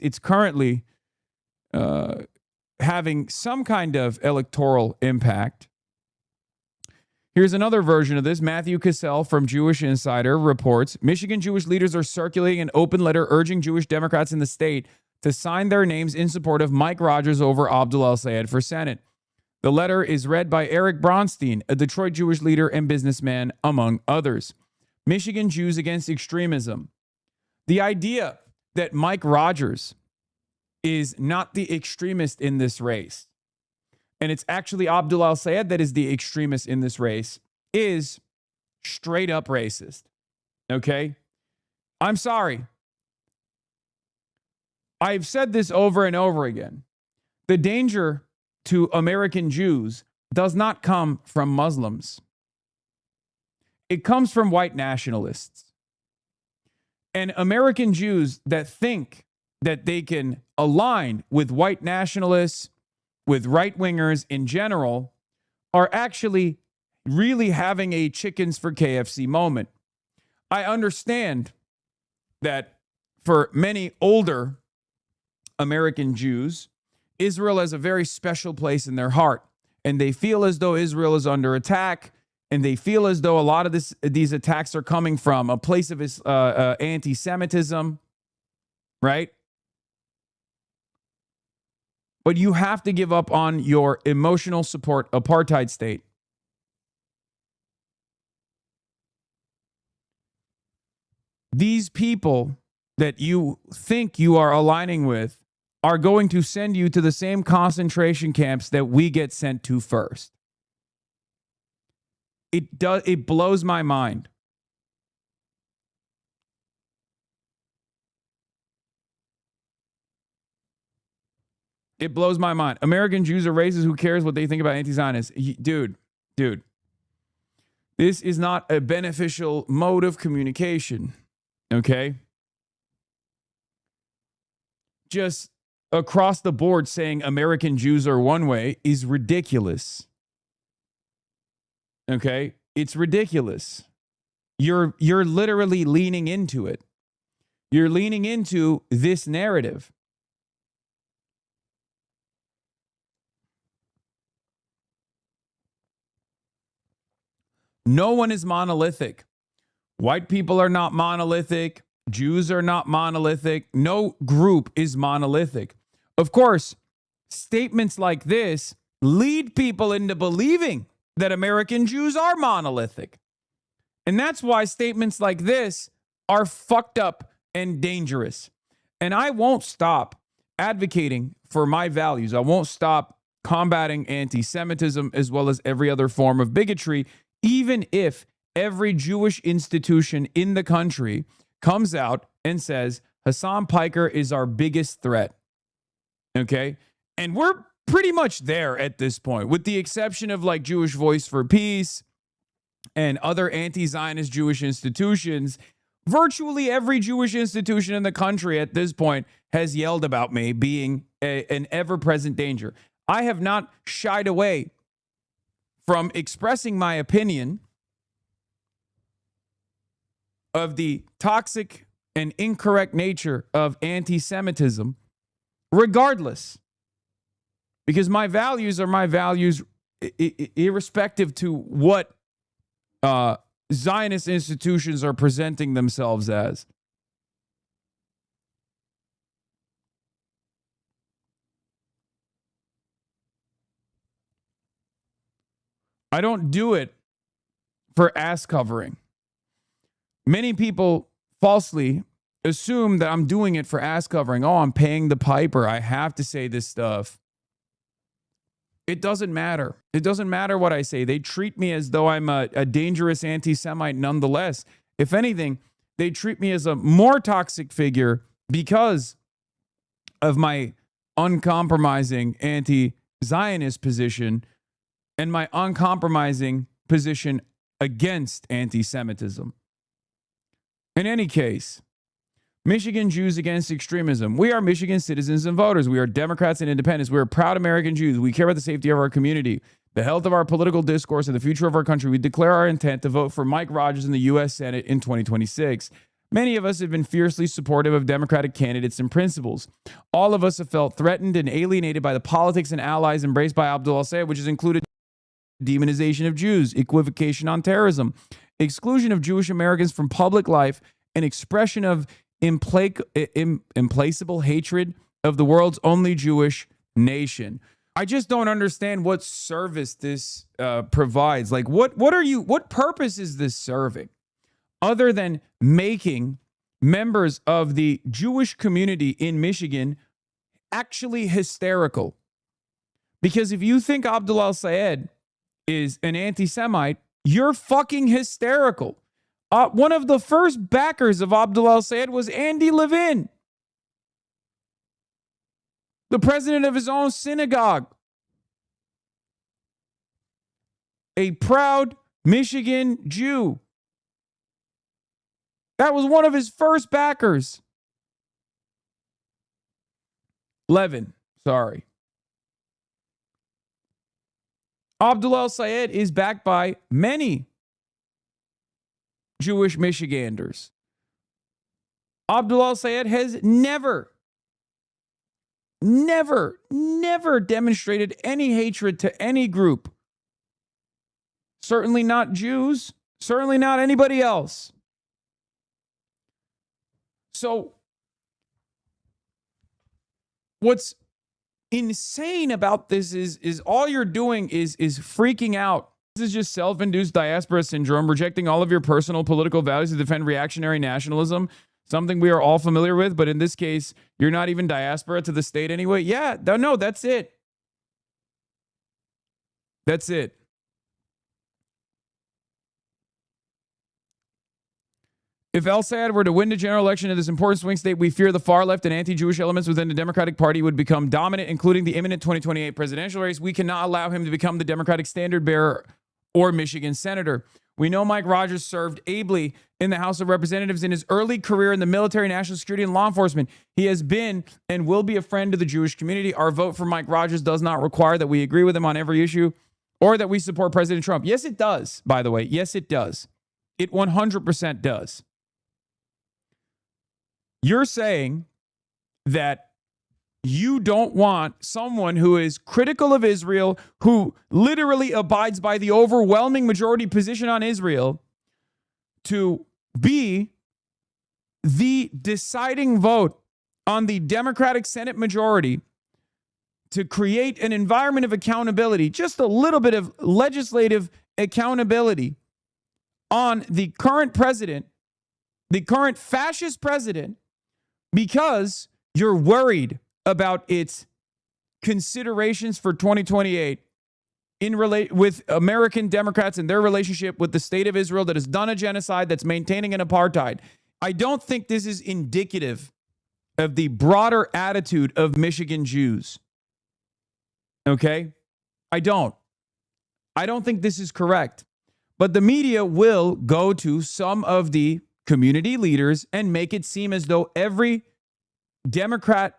it's currently having some kind of electoral impact. Here's another version of this. Matthew Cassell from Jewish Insider reports, Michigan Jewish leaders are circulating an open letter urging Jewish Democrats in the state to sign their names in support of Mike Rogers over Abdul al-Sayed for Senate. The letter is read by Eric Bronstein, a Detroit Jewish leader and businessman, among others. Michigan Jews against extremism. The idea that Mike Rogers is not the extremist in this race, and it's actually Abdul al-Sayed that is the extremist in this race, is straight up racist. Okay? I'm sorry. I've said this over and over again. The danger to American Jews does not come from Muslims. It comes from white nationalists. And American Jews that think that they can align with white nationalists, with right-wingers in general, are actually really having a chickens for KFC moment. I understand that for many older American Jews, Israel has a very special place in their heart, and they feel as though Israel is under attack, and they feel as though a lot of these attacks are coming from a place of anti-Semitism, right? But you have to give up on your emotional support apartheid state. These people that you think you are aligning with are going to send you to the same concentration camps that we get sent to first. It blows my mind. It blows my mind. American Jews are racist. Who cares what they think about anti-Zionists? Dude. This is not a beneficial mode of communication. Okay? Just across the board saying American Jews are one way is ridiculous. Okay? It's ridiculous. You're literally leaning into it. You're leaning into this narrative. No one is monolithic. White people are not monolithic. Jews are not monolithic. No group is monolithic. Of course, statements like this lead people into believing that American Jews are monolithic. And that's why statements like this are fucked up and dangerous. And I won't stop advocating for my values. I won't stop combating anti-Semitism as well as every other form of bigotry, even if every Jewish institution in the country comes out and says, Hasan Piker is our biggest threat. Okay? And we're pretty much there at this point, with the exception of like Jewish Voice for Peace and other anti-Zionist Jewish institutions. Virtually every Jewish institution in the country at this point has yelled about me being an ever-present danger. I have not shied away from expressing my opinion of the toxic and incorrect nature of anti-Semitism, regardless. Because my values are my values, irrespective to what Zionist institutions are presenting themselves as. I don't do it for ass covering. Many people falsely assume that I'm doing it for ass covering. Oh, I'm paying the piper. I have to say this stuff. It doesn't matter. It doesn't matter what I say. They treat me as though I'm a dangerous anti-Semite nonetheless. If anything, they treat me as a more toxic figure because of my uncompromising anti-Zionist position and my uncompromising position against anti-Semitism. In any case, Michigan Jews against extremism. We are Michigan citizens and voters. We are Democrats and independents. We are proud American Jews. We care about the safety of our community, the health of our political discourse, and the future of our country. We declare our intent to vote for Mike Rogers in the U.S. Senate in 2026. Many of us have been fiercely supportive of Democratic candidates and principles. All of us have felt threatened and alienated by the politics and allies embraced by Abdul al-Sayed, which has included demonization of Jews, equivocation on terrorism, exclusion of Jewish Americans from public life, and expression of implacable hatred of the world's only Jewish nation. I just don't understand what service this provides. Like, what purpose is this serving other than making members of the Jewish community in Michigan actually hysterical? Because if you think Abdul al-Sayed is an anti-Semite, you're fucking hysterical. One of the first backers of Abdul al-Sayed was Andy Levin, the president of his own synagogue, a proud Michigan Jew. That was one of his first backers. Levin, sorry. Abdul al-Sayed is backed by many Jewish Michiganders. Abdul al-Sayed has never demonstrated any hatred to any group. Certainly not Jews. Certainly not anybody else. So, what's insane about this is all you're doing is freaking out. This is just self-induced diaspora syndrome, rejecting all of your personal political values to defend reactionary nationalism, something we are all familiar with, but in this case, you're not even diaspora to the state anyway. Yeah, no, that's it. That's it. If al-Sayed were to win the general election in this important swing state, we fear the far left and anti-Jewish elements within the Democratic Party would become dominant, including the imminent 2028 presidential race. We cannot allow him to become the Democratic standard bearer or Michigan senator. We know Mike Rogers served ably in the House of Representatives in his early career in the military, national security, and law enforcement. He has been and will be a friend to the Jewish community. Our vote for Mike Rogers does not require that we agree with him on every issue or that we support President Trump. Yes, it does, by the way. Yes, it does. It 100% does. You're saying that you don't want someone who is critical of Israel, who literally abides by the overwhelming majority position on Israel, to be the deciding vote on the Democratic Senate majority to create an environment of accountability, just a little bit of legislative accountability on the current president, the current fascist president, because you're worried about its considerations for 2028 with American Democrats and their relationship with the state of Israel that has done a genocide, that's maintaining an apartheid. I don't think this is indicative of the broader attitude of Michigan Jews. Okay? I don't think this is correct. But the media will go to some of the community leaders and make it seem as though every Democratic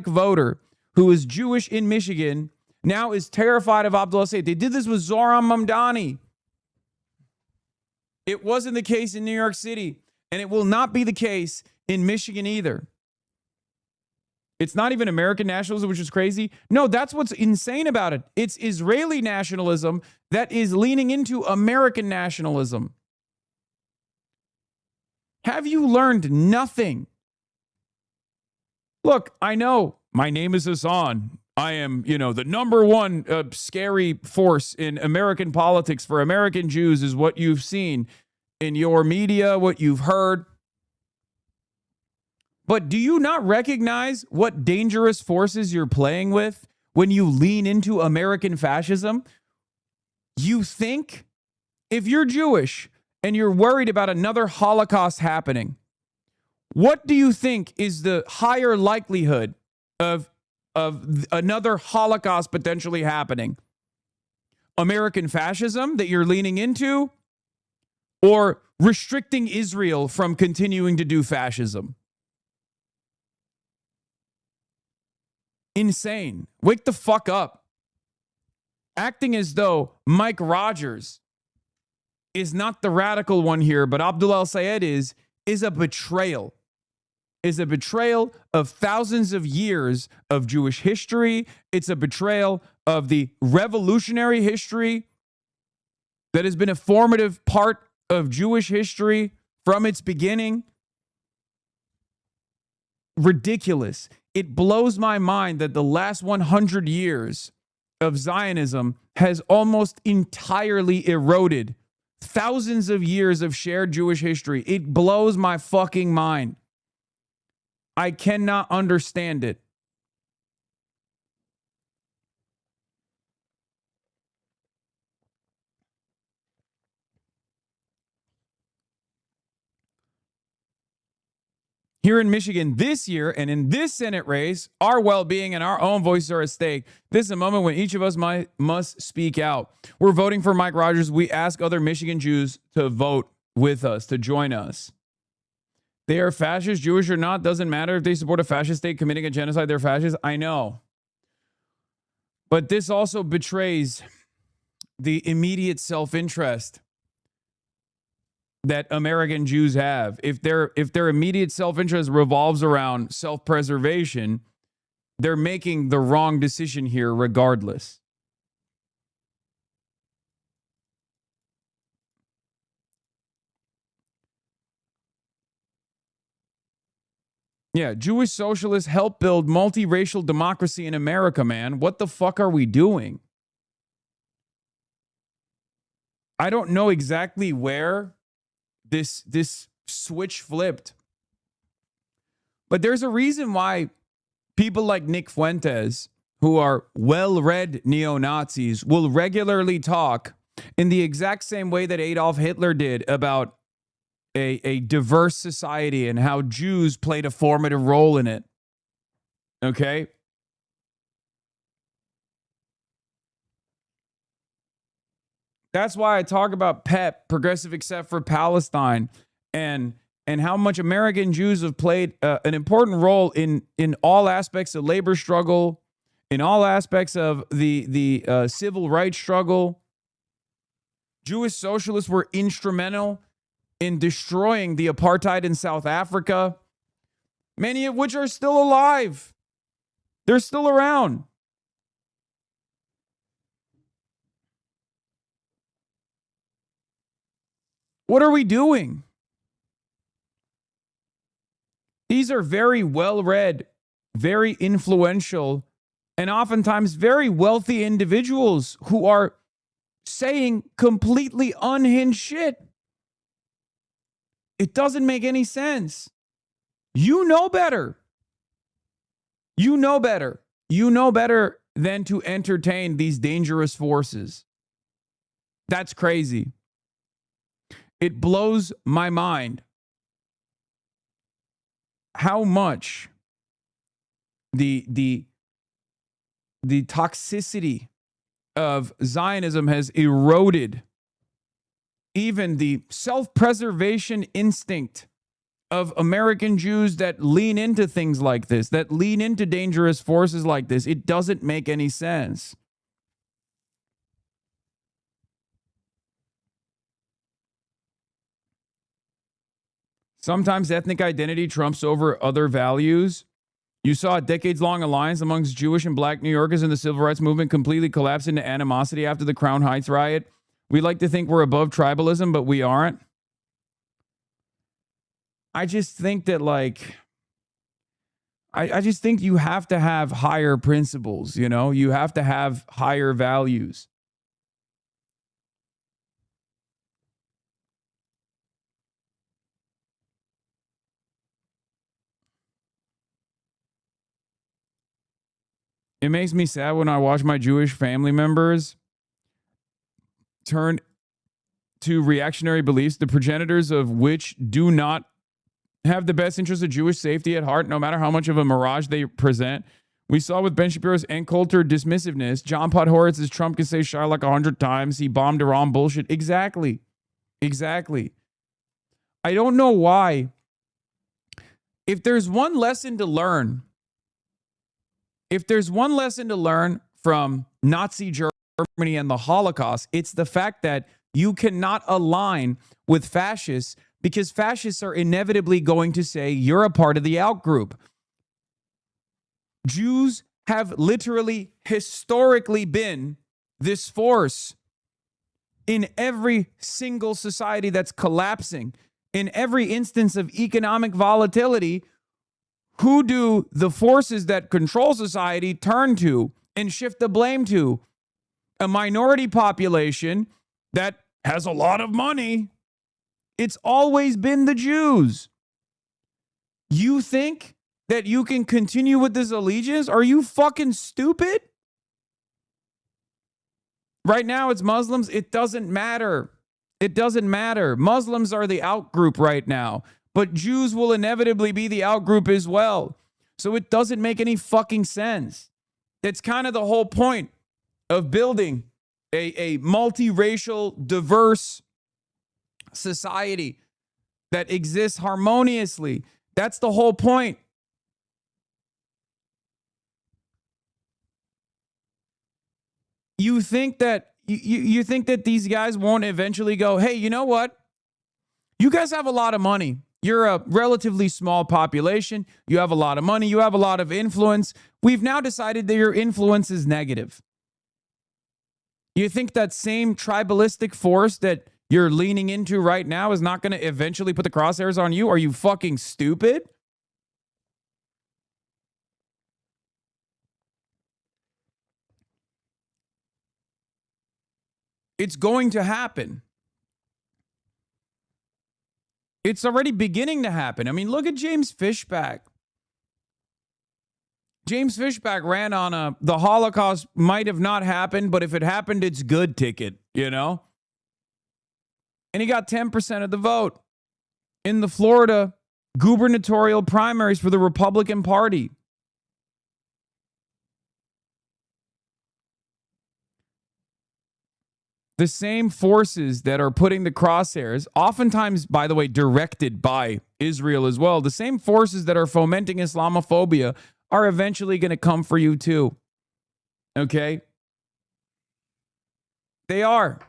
voter who is Jewish in Michigan now is terrified of Abdul al-Sayed. They did this with Zohran Mamdani. It wasn't the case in New York City, and it will not be the case in Michigan either. It's not even American nationalism, which is crazy. No, that's what's insane about it. It's Israeli nationalism that is leaning into American nationalism. Have you learned nothing? Look, I know my name is Hasan. I am, the number one scary force in American politics for American Jews is what you've seen in your media, what you've heard. But do you not recognize what dangerous forces you're playing with when you lean into American fascism? You think if you're Jewish and you're worried about another Holocaust happening, what do you think is the higher likelihood of another Holocaust potentially happening? American fascism that you're leaning into, or restricting Israel from continuing to do fascism? Insane. Wake the fuck up. Acting as though Mike Rogers is not the radical one here, but Abdul al-Sayed is a betrayal. Is a betrayal of thousands of years of Jewish history. It's a betrayal of the revolutionary history that has been a formative part of Jewish history from its beginning. Ridiculous. It blows my mind that the last 100 years of Zionism has almost entirely eroded thousands of years of shared Jewish history. It blows my fucking mind. I cannot understand it. Here in Michigan this year and in this Senate race, our well-being and our own voices are at stake. This is a moment when each of us must speak out. We're voting for Mike Rogers. We ask other Michigan Jews to vote with us, to join us. They are fascist, Jewish or not. Doesn't matter if they support a fascist state committing a genocide. They're fascist. I know. But this also betrays the immediate self-interest that American Jews have. If their immediate self-interest revolves around self-preservation, they're making the wrong decision here regardless. Yeah, Jewish socialists help build multiracial democracy in America, man. What the fuck are we doing? I don't know exactly where this switch flipped, but there's a reason why people like Nick Fuentes, who are well-read neo-Nazis, will regularly talk in the exact same way that Adolf Hitler did about a diverse society and how Jews played a formative role in it. Okay? That's why I talk about PEP, Progressive Except for Palestine, and how much American Jews have played an important role in all aspects of labor struggle, in all aspects of the civil rights struggle. Jewish socialists were instrumental in destroying the apartheid in South Africa, many of which are still alive. They're still around. What are we doing? These are very well-read, very influential, and oftentimes very wealthy individuals who are saying completely unhinged shit. It doesn't make any sense. You know better. You know better. You know better than to entertain these dangerous forces. That's crazy. It blows my mind how much the toxicity of Zionism has eroded even the self-preservation instinct of American Jews that lean into things like this, that lean into dangerous forces like this. It doesn't make any sense. Sometimes ethnic identity trumps over other values. You saw a decades-long alliance amongst Jewish and black New Yorkers in the civil rights movement completely collapse into animosity after the Crown Heights riot. We like to think we're above tribalism, but we aren't. I just think that, like, I just think you have to have higher principles, you know? You have to have higher values. It makes me sad when I watch my Jewish family members turn to reactionary beliefs, the progenitors of which do not have the best interest of Jewish safety at heart, no matter how much of a mirage they present. We saw with Ben Shapiro's Ann Coulter dismissiveness. John Podhoretz's Trump can say Shylock 100 times. He bombed Iran bullshit. Exactly. I don't know why. If there's one lesson to learn, from Nazi Germany and the Holocaust, it's the fact that You cannot align with fascists because fascists are inevitably going to say you're a part of the out group. Jews have literally historically been this force in every single society that's collapsing. In every instance of economic volatility, who do the forces that control society turn to and shift the blame to? A minority population that has a lot of money. It's always been the Jews. You think that you can continue with this allegiance? Are you fucking stupid? Right now it's Muslims. It doesn't matter. It doesn't matter. Muslims are the out group right now, but Jews will inevitably be the out group as well. So it doesn't make any fucking sense. That's kind of the whole point of building a multiracial, diverse society that exists harmoniously. That's the whole point. You think that you think that these guys won't eventually go, hey, you know what? You guys have a lot of money. You're a relatively small population. You have a lot of money. You have a lot of influence. We've now decided that your influence is negative. You think that same tribalistic force that you're leaning into right now is not going to eventually put the crosshairs on you? Are you fucking stupid? It's going to happen. It's already beginning to happen. I mean, look at James Fishback. James Fishback ran on the Holocaust might have not happened, but if it happened, it's good ticket, you know? And he got 10% of the vote in the Florida gubernatorial primaries for the Republican Party. The same forces that are putting the crosshairs, oftentimes, by the way, directed by Israel as well, the same forces that are fomenting Islamophobia are eventually going to come for you too. Okay? They are.